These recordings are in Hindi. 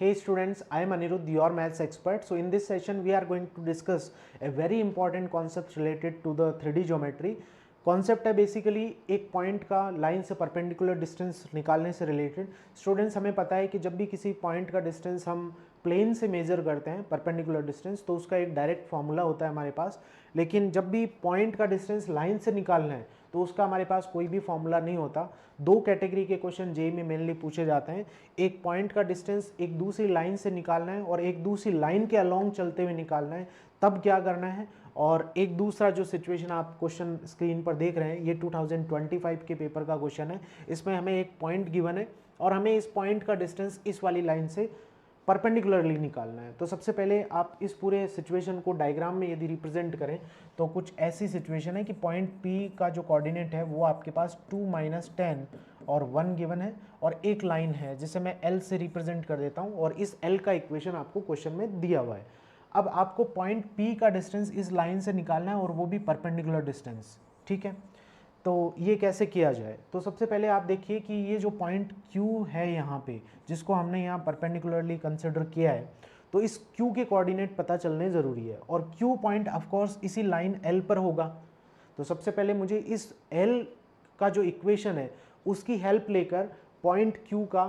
Hey students, I am Anirudh, your maths expert. So in this session we are going to discuss a very important concept related to the 3D geometry. Concept है बेसिकली एक पॉइंट का लाइन से परपेंडिकुलर डिस्टेंस निकालने से रिलेटेड। स्टूडेंट्स, हमें पता है कि जब भी किसी पॉइंट का डिस्टेंस हम प्लेन से मेजर करते हैं परपेंडिकुलर डिस्टेंस, तो उसका एक डायरेक्ट फार्मूला होता है हमारे पास। लेकिन जब भी पॉइंट का डिस्टेंस लाइन से निकालना है तो उसका हमारे पास कोई भी फार्मूला नहीं होता। दो कैटेगरी के क्वेश्चन जेईई में मेनली पूछे जाते हैं। एक पॉइंट का डिस्टेंस एक दूसरी लाइन से निकालना है और एक दूसरी लाइन के अलोंग चलते हुए निकालना है, तब क्या करना है। और एक दूसरा जो सिचुएशन आप क्वेश्चन स्क्रीन पर देख रहे हैं, ये 2025 के पेपर का क्वेश्चन है। इसमें हमें एक पॉइंट गिवन है और हमें इस पॉइंट का डिस्टेंस इस वाली लाइन से परपेंडिकुलरली निकालना है। तो सबसे पहले आप इस पूरे सिचुएशन को डायग्राम में यदि रिप्रेजेंट करें तो कुछ ऐसी सिचुएशन है कि पॉइंट P का जो कोऑर्डिनेट है वो आपके पास 2 - 10 और 1 गिवन है और एक लाइन है जिसे मैं L से रिप्रेजेंट कर देता हूँ और इस L का इक्वेशन आपको क्वेश्चन में दिया हुआ है। अब आपको पॉइंट P का डिस्टेंस इस लाइन से निकालना है और वो भी परपेंडिकुलर डिस्टेंस, ठीक है। तो ये कैसे किया जाए, तो सबसे पहले आप देखिए कि ये जो पॉइंट Q है यहाँ पे, जिसको हमने यहाँ परपेंडिकुलरली कंसिडर किया है, तो इस Q के कोऑर्डिनेट पता चलने ज़रूरी है और Q पॉइंट ऑफ कोर्स इसी लाइन L पर होगा। तो सबसे पहले मुझे इस L का जो इक्वेशन है उसकी हेल्प लेकर पॉइंट Q का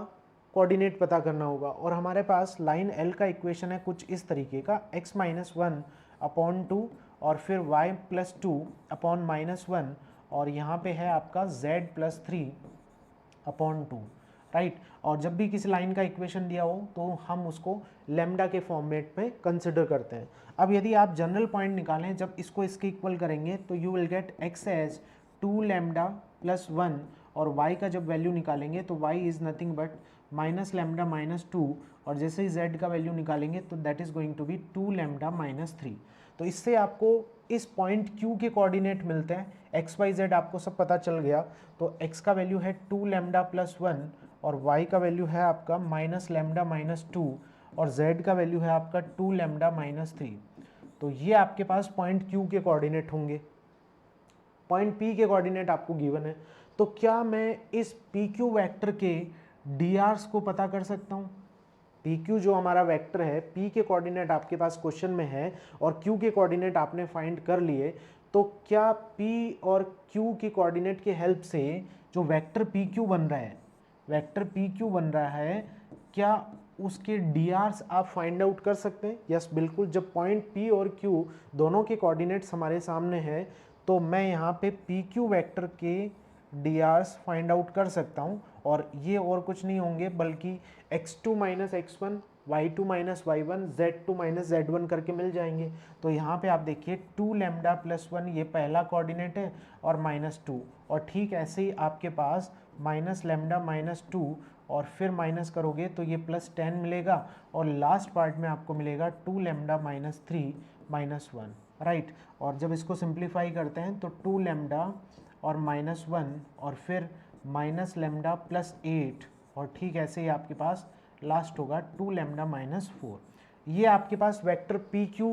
कोऑर्डिनेट पता करना होगा। और हमारे पास लाइन L का इक्वेशन है कुछ इस तरीके का, x - 1/2 और फिर y + 2/-1 और यहाँ पे है आपका z + 3/2, राइट। और जब भी किसी लाइन का इक्वेशन दिया हो तो हम उसको लेमडा के फॉर्मेट में कंसिडर करते हैं। अब यदि आप जनरल पॉइंट निकालें, जब इसको इसके इक्वल करेंगे तो you will get x as 2λ + 1 और y का जब वैल्यू निकालेंगे तो y इज़ नथिंग बट -λ - 2 और जैसे ही z का वैल्यू निकालेंगे तो that is going to be 2λ - 3। तो इससे आपको इस पॉइंट Q के कोऑर्डिनेट मिलते हैं। x y z आपको सब पता चल गया, तो x का वैल्यू है 2λ + 1 और y का वैल्यू है आपका -λ - 2 और z का वैल्यू है आपका 2λ - 3। तो ये आपके पास पॉइंट Q के कोऑर्डिनेट होंगे। पॉइंट P के कोऑर्डिनेट आपको गिवन है, तो क्या मैं इस PQ वेक्टर के dRs को पता कर सकता हूँ। PQ जो हमारा वेक्टर है, P के कोऑर्डिनेट आपके पास क्वेश्चन में है और Q के कोऑर्डिनेट आपने फाइंड कर लिए, तो क्या P और Q की कोऑर्डिनेट के हेल्प से जो वेक्टर PQ बन रहा है, वेक्टर PQ बन रहा है, क्या उसके dRs आप फाइंड आउट कर सकते हैं। यस बिल्कुल, जब पॉइंट P और Q दोनों के कोऑर्डिनेट्स हमारे सामने हैं तो मैं यहाँ पे PQ वेक्टर के dRs फाइंड आउट कर सकता हूँ और ये और कुछ नहीं होंगे बल्कि x2 - x1, y2 - y1, z2 - z1 करके मिल जाएंगे। तो यहाँ पे आप देखिए 2λ + 1 ये पहला कोऑर्डिनेट है और -2, और ठीक ऐसे ही आपके पास -λ - 2 और फिर माइनस करोगे तो ये +10 मिलेगा और लास्ट पार्ट में आपको मिलेगा 2λ - 3 - 1, राइट। और जब इसको सिंप्लीफाई करते हैं तो 2λ और -1 और फिर -λ + 8 और ठीक ऐसे ही आपके पास लास्ट होगा 2λ - 4। ये आपके पास वेक्टर PQ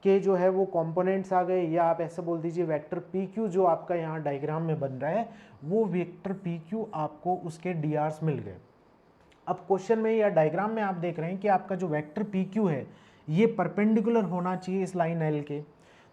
के जो है वो कंपोनेंट्स आ गए, या आप ऐसे बोल दीजिए वेक्टर PQ जो आपका यहाँ डायग्राम में बन रहा है वो वेक्टर PQ आपको उसके dRs मिल गए। अब क्वेश्चन में या डायग्राम में आप देख रहे हैं कि आपका जो वेक्टर PQ है ये परपेंडिकुलर होना चाहिए इस लाइन L के।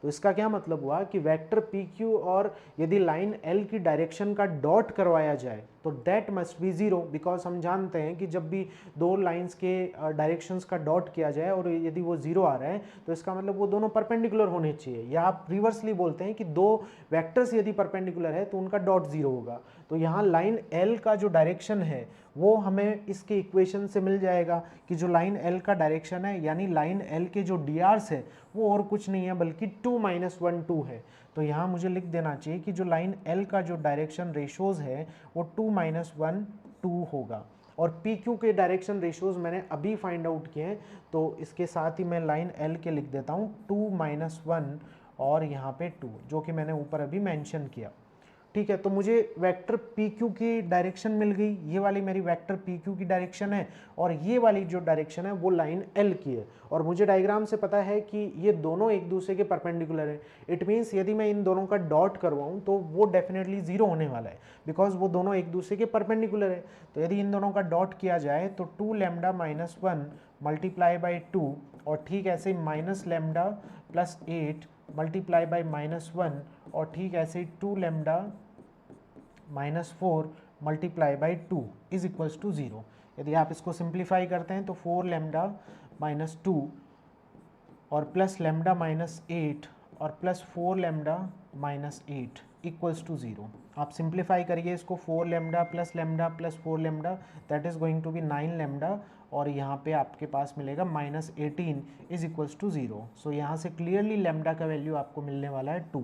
तो इसका क्या मतलब हुआ कि वेक्टर PQ और यदि लाइन L की डायरेक्शन का डॉट करवाया जाए तो that must be zero, because हम जानते हैं कि जब भी दो लाइंस के डायरेक्शंस का डॉट किया जाए और यदि वो जीरो आ रहा है तो इसका मतलब वो दोनों परपेंडिकुलर होने चाहिए, या आप रिवर्सली बोलते हैं कि दो वेक्टर्स यदि परपेंडिकुलर है तो उनका डॉट जीरो होगा। तो यहाँ लाइन L का जो डायरेक्शन है वो हमें इसके इक्वेशन से मिल जाएगा कि जो लाइन L का डायरेक्शन है यानी लाइन L के जो dRs है वो और कुछ नहीं है बल्कि 2 - 1 2 है। तो यहाँ मुझे लिख देना चाहिए कि जो लाइन L का जो डायरेक्शन रेशोज है वो 2 - 1 2 होगा। और PQ के डायरेक्शन रेशोज मैंने अभी फाइंड आउट किए हैं, तो इसके साथ ही मैं लाइन L के लिख देता हूँ 2 - 1 और यहाँ पे 2, जो कि मैंने ऊपर अभी मेंशन किया। ठीक है, तो मुझे वेक्टर पी क्यू की डायरेक्शन मिल गई, ये वाली मेरी वेक्टर पी क्यू की डायरेक्शन है और ये वाली जो डायरेक्शन है वो लाइन एल की है, और मुझे डायग्राम से पता है कि ये दोनों एक दूसरे के परपेंडिकुलर है। इट मीन्स यदि मैं इन दोनों का डॉट करवाऊँ तो वो डेफिनेटली जीरो होने वाला है, बिकॉज वो दोनों एक दूसरे के परपेंडिकुलर है। तो यदि इन दोनों का डॉट किया जाए तो 2 लैम्डा माइनस 1 मल्टीप्लाई बाई 2, और ठीक ऐसे minus lambda plus 8 multiply by minus 1, और ठीक ऐसे 2 lambda minus 4 multiply by 2 is equals to 0। यदि आप इसको सिंप्लीफाई करते हैं तो 4 लैम्डा माइनस 2 और प्लस लैम्डा माइनस 8 और plus 4 lambda minus 8 equals to 0। आप सिंप्लीफाई करिए इसको, 4 lambda plus 4 lambda that is going to be 9 lambda, और यहाँ पे आपके पास मिलेगा minus 18 is equals to 0। So यहाँ से क्लियरली लैम्डा का वैल्यू आपको मिलने वाला है 2,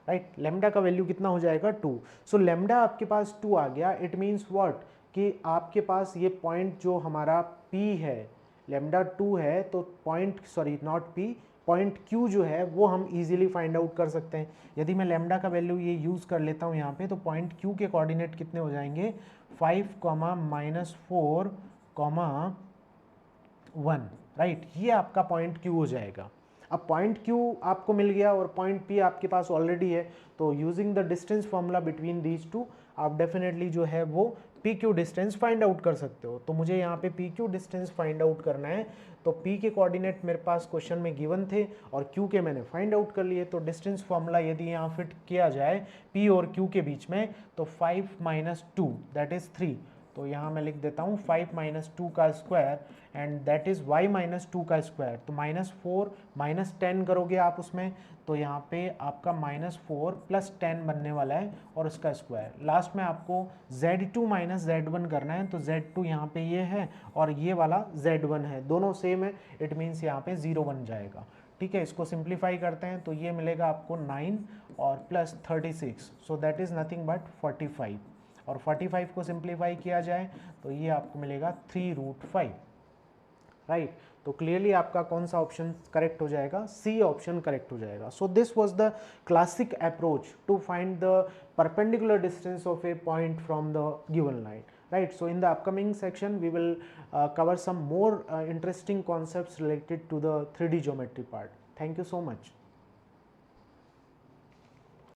राइट। लैम्डा का वैल्यू कितना हो जाएगा 2। सो लैम्डा आपके पास 2 आ गया। इट मीन्स व्हाट कि आपके पास ये पॉइंट जो हमारा P है, लैम्डा 2 है, तो point sorry not P, point Q जो है वो हम इजीली फाइंड आउट कर सकते हैं। यदि मैं लैम्डा का वैल्यू ये यूज़ कर लेता हूँ यहाँ पे, तो पॉइंट Q के कोऑर्डिनेट कितने हो जाएंगे 5, -4, 1, राइट। ये आपका पॉइंट Q हो जाएगा। अब पॉइंट Q आपको मिल गया और पॉइंट P आपके पास ऑलरेडी है, तो using the distance formula between these two आप डेफिनेटली जो है वो PQ डिस्टेंस फाइंड आउट कर सकते हो। तो मुझे यहाँ पे PQ डिस्टेंस फाइंड आउट करना है, तो P के कोऑर्डिनेट मेरे पास क्वेश्चन में गिवन थे और Q के मैंने फाइंड आउट कर लिए। तो डिस्टेंस फॉर्मूला यदि यहाँ फिट किया जाए P और Q के बीच में, तो 5 - 2 दैट इज 3। तो यहाँ मैं लिख देता हूँ 5 - 2 का square and that is y - 2 का स्क्वायर। तो -4 -10 करोगे आप उसमें, तो यहाँ पे आपका -4 + 10 बनने वाला है और उसका स्क्वायर। लास्ट में आपको z2 - z1 करना है, तो z2 यहाँ पे ये है और ये वाला z1 है, दोनों सेम है। इट मीन्स यहाँ पे 0 बन जाएगा। ठीक है, इसको सिंप्लीफाई करते हैं तो ये मिलेगा आपको 9 और plus 36, so that is nothing but 45, और 45 को सिंप्लीफाई किया जाए तो ये आपको मिलेगा 3√5, राइट। तो क्लियरली आपका कौन सा ऑप्शन करेक्ट हो जाएगा, सी ऑप्शन करेक्ट हो जाएगा। So this was the classic approach to find the perpendicular distance of a point from the given line, right? So in the upcoming section we will cover some more interesting concepts related to the 3D geometry part. Thank you so much.